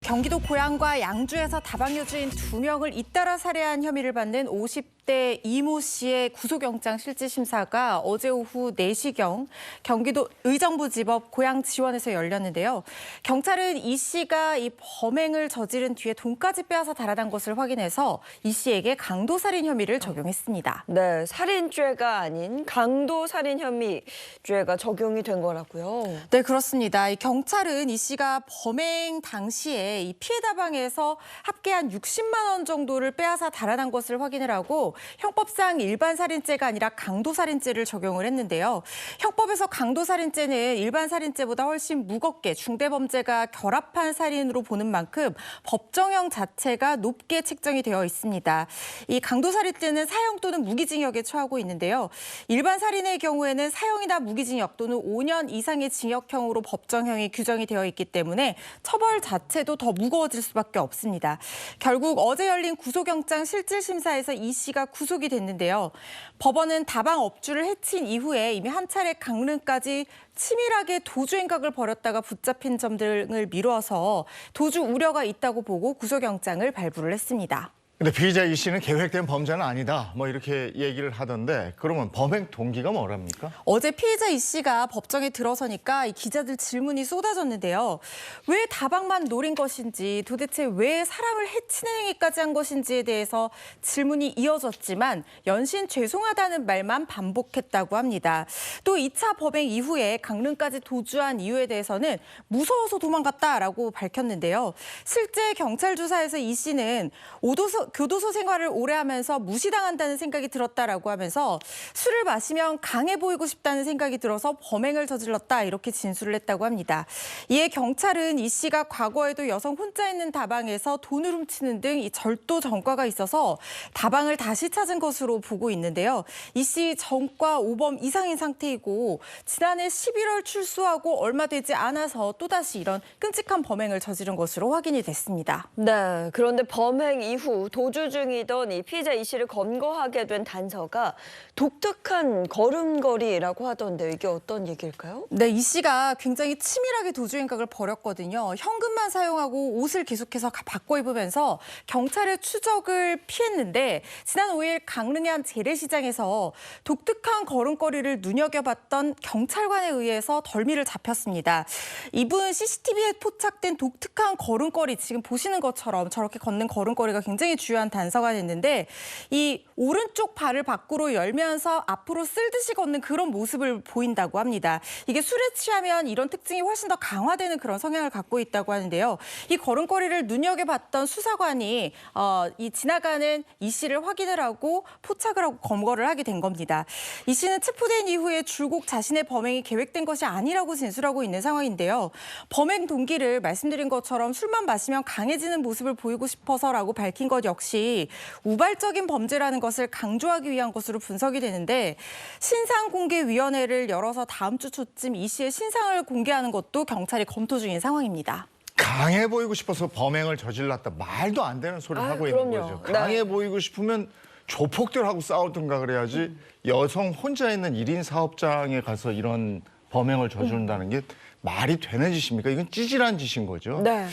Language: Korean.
경기도 고양과 양주에서 다방여주인 2명을 잇따라 살해한 혐의를 받는 50대 이모 씨의 구속영장 실질심사가 어제 오후 4시경 경기도 의정부지법 고양지원에서 열렸는데요. 경찰은 이 씨가 이 범행을 저지른 뒤에 돈까지 빼앗아 달아난 것을 확인해서 이 씨에게 강도살인 혐의를 적용했습니다. 네, 살인죄가 아닌 강도살인 혐의 죄가 적용이 된 거라고요. 네, 그렇습니다. 경찰은 이 씨가 범행 당시에 이 피해 다방에서 합계한 60만 원 정도를 빼앗아 달아난 것을 확인을 하고 형법상 일반 살인죄가 아니라 강도살인죄를 적용을 했는데요. 형법에서 강도살인죄는 일반 살인죄보다 훨씬 무겁게 중대범죄가 결합한 살인으로 보는 만큼 법정형 자체가 높게 책정이 되어 있습니다. 이 강도살인죄는 사형 또는 무기징역에 처하고 있는데요. 일반 살인의 경우에는 사형이나 무기징역 또는 5년 이상의 징역형으로 법정형이 규정이 되어 있기 때문에 처벌 자체도 더 무거워질 수밖에 없습니다. 결국 어제 열린 구속영장 실질심사에서 이 씨가 구속이 됐는데요. 법원은 다방 업주를 해친 이후에 이미 한 차례 강릉까지 치밀하게 도주 행각을 벌였다가 붙잡힌 점 등을 미뤄서 도주 우려가 있다고 보고 구속영장을 발부를 했습니다. 근데 피의자 이 씨는 계획된 범죄는 아니다. 뭐 이렇게 얘기를 하던데 그러면 범행 동기가 뭐랍니까? 어제 피해자 이 씨가 법정에 들어서니까 이 기자들 질문이 쏟아졌는데요. 왜 다방만 노린 것인지 도대체 왜 사람을 해치는 행위까지 한 것인지에 대해서 질문이 이어졌지만 연신 죄송하다는 말만 반복했다고 합니다. 또 2차 범행 이후에 강릉까지 도주한 이유에 대해서는 무서워서 도망갔다라고 밝혔는데요. 실제 경찰 조사에서 이 씨는 교도소 생활을 오래 하면서 무시당한다는 생각이 들었다라고 하면서 술을 마시면 강해 보이고 싶다는 생각이 들어서 범행을 저질렀다 이렇게 진술을 했다고 합니다. 이에 경찰은 이 씨가 과거에도 여성 혼자 있는 다방에서 돈을 훔치는 등 이 절도 전과가 있어서 다방을 다시 찾은 것으로 보고 있는데요. 이 씨 전과 5범 이상인 상태이고 지난해 11월 출소하고 얼마 되지 않아서 또다시 이런 끔찍한 범행을 저지른 것으로 확인이 됐습니다. 네, 그런데 범행 이후 도주 중이던 이 피의자 이 씨를 검거하게 된 단서가 독특한 걸음걸이라고 하던데 이게 어떤 얘기일까요? 네, 이 씨가 굉장히 치밀하게 도주 행각을 벌였거든요. 현금만 사용하고 옷을 계속해서 바꿔 입으면서 경찰의 추적을 피했는데 지난 5일 강릉의 한 재래시장에서 독특한 걸음걸이를 눈여겨봤던 경찰관에 의해서 덜미를 잡혔습니다. 이분 CCTV에 포착된 독특한 걸음걸이 지금 보시는 것처럼 저렇게 걷는 걸음걸이가 굉장히 주요한 단서가 됐는데 이 오른쪽 발을 밖으로 열면서 앞으로 쓸듯이 걷는 그런 모습을 보인다고 합니다. 이게 술에 취하면 이런 특징이 훨씬 더 강화되는 그런 성향을 갖고 있다고 하는데요. 이 걸음걸이를 눈여겨봤던 수사관이 이 지나가는 이 씨를 확인을 하고 포착을 하고 검거를 하게 된 겁니다. 이 씨는 체포된 이후에 줄곧 자신의 범행이 계획된 것이 아니라고 진술하고 있는 상황인데요. 범행 동기를 말씀드린 것처럼 술만 마시면 강해지는 모습을 보이고 싶어서라고 밝힌 것 역시 우발적인 범죄라는 것을 강조하기 위한 것으로 분석이 되는데 신상공개위원회를 열어서 다음 주 초쯤 이 씨의 신상을 공개하는 것도 경찰이 검토 중인 상황입니다. 강해 보이고 싶어서 범행을 저질렀다. 말도 안 되는 소리를 하고 있는 그럼요. 거죠. 네. 강해 보이고 싶으면 조폭들하고 싸우든가 그래야지 여성 혼자 있는 1인 사업장에 가서 이런 범행을 저지른다는 게 말이 되는 짓입니까? 이건 찌질한 짓인 거죠. 네.